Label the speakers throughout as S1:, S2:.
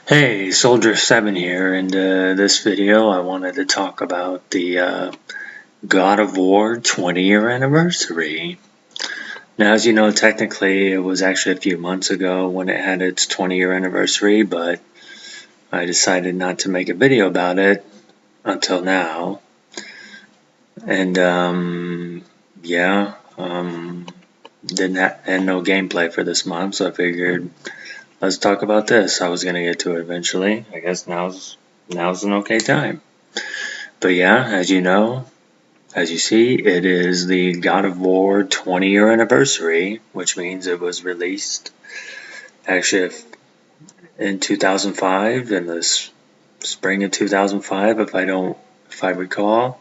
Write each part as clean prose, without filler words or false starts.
S1: Hey, Soldier 7 here, and this video I wanted to talk about the God of War 20-year anniversary. Now, as you know, technically it was actually a few months ago when it had its 20-year anniversary, but I decided not to make a video about it until now. And didn't have no gameplay for this month, so I figured let's talk about this. I was gonna get to it eventually. I guess now's an okay time. But yeah, as you know, as you see, it is the God of War 20-year anniversary, which means it was released actually in 2005, in the spring of 2005, if I recall.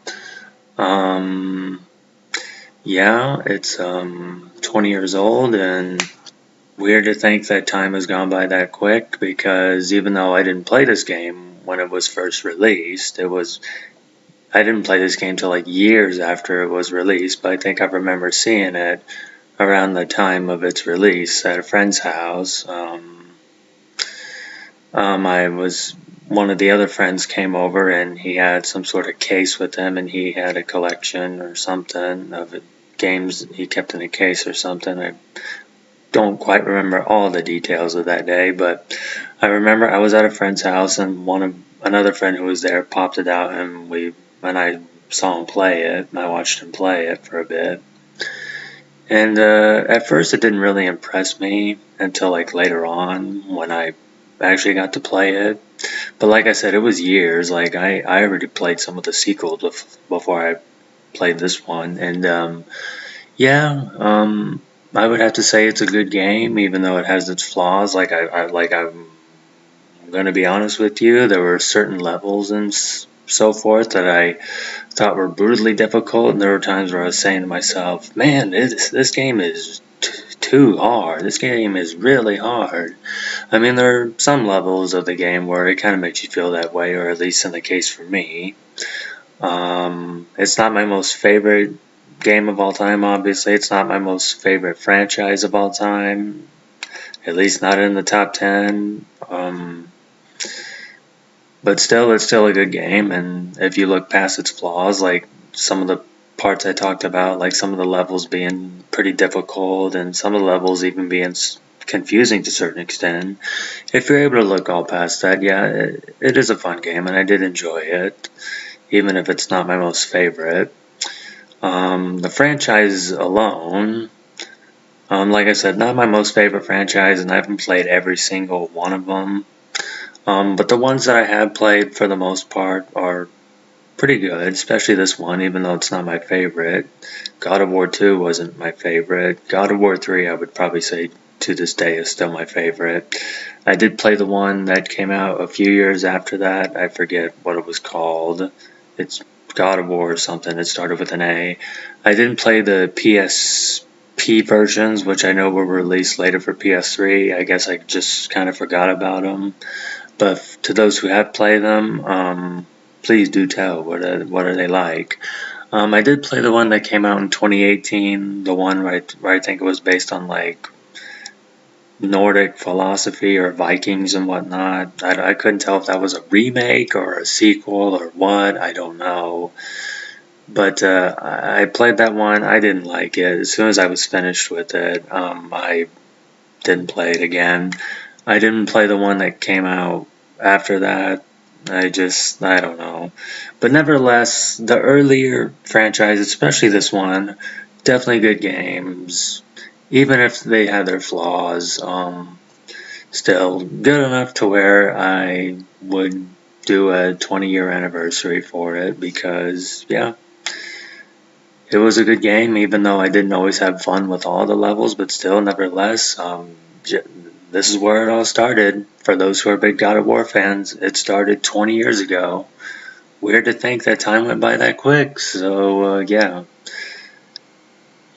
S1: Yeah, it's 20 years old, and weird to think that time has gone by that quick, because even though I didn't play this game when it was first released, I didn't play this game till like years after it was released, but I think I remember seeing it around the time of its release at a friend's house. One of the other friends came over and he had some sort of case with him, and he had a collection or something of games he kept in a case or something. I don't quite remember all the details of that day, but I remember I was at a friend's house and another friend who was there popped it out, and I saw him play it, and I watched him play it for a bit. And at first it didn't really impress me until like later on when I actually got to play it. But like I said, it was years. Like I already played some of the sequels before I played this one, and yeah, I would have to say it's a good game, even though it has its flaws. I'm going to be honest with you, there were certain levels and so forth that I thought were brutally difficult, and there were times where I was saying to myself, "Man, this game is too hard. This game is really hard." I mean, there are some levels of the game where it kind of makes you feel that way, or at least in the case for me. It's not my most favorite game of all time, obviously. It's not my most favorite franchise of all time, at least not in the top 10. But still, it's still a good game, and if you look past its flaws, like some of the parts I talked about, like some of the levels being pretty difficult, and some of the levels even being confusing to a certain extent, if you're able to look all past that, yeah, it is a fun game, and I did enjoy it, even if it's not my most favorite. The franchise alone, like I said, not my most favorite franchise, and I haven't played every single one of them. But the ones that I have played, for the most part, are pretty good, especially this one, even though it's not my favorite. God of War 2 wasn't my favorite. God of War 3, I would probably say to this day, is still my favorite. I did play the one that came out a few years after that. I forget what it was called. It's God of War or something. It started with an A. I didn't play the PSP versions, which I know were released later for PS3. I guess I just kind of forgot about them. But to those who have played them, please do tell what are they like. I did play the one that came out in 2018, the one where I think it was based on like Nordic philosophy or Vikings and whatnot. I couldn't tell if that was a remake or a sequel or what. I don't know. But I played that one. I didn't like it. As soon as I was finished with it, I didn't play it again. I didn't play the one that came out after that. I don't know. But nevertheless, the earlier franchise, especially this one, definitely good games. Even if they had their flaws, still good enough to where I would do a 20-year anniversary for it, because, yeah, it was a good game, even though I didn't always have fun with all the levels, but still, nevertheless, this is where it all started. For those who are big God of War fans, it started 20 years ago. Weird to think that time went by that quick, so yeah.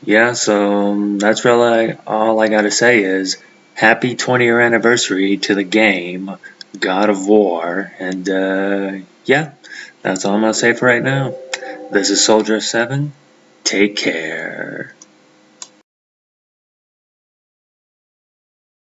S1: Yeah, so that's really all I gotta say is happy 20-year anniversary to the game God of War, and yeah, that's all I'm gonna say for right now. This is Soldier 7. Take care.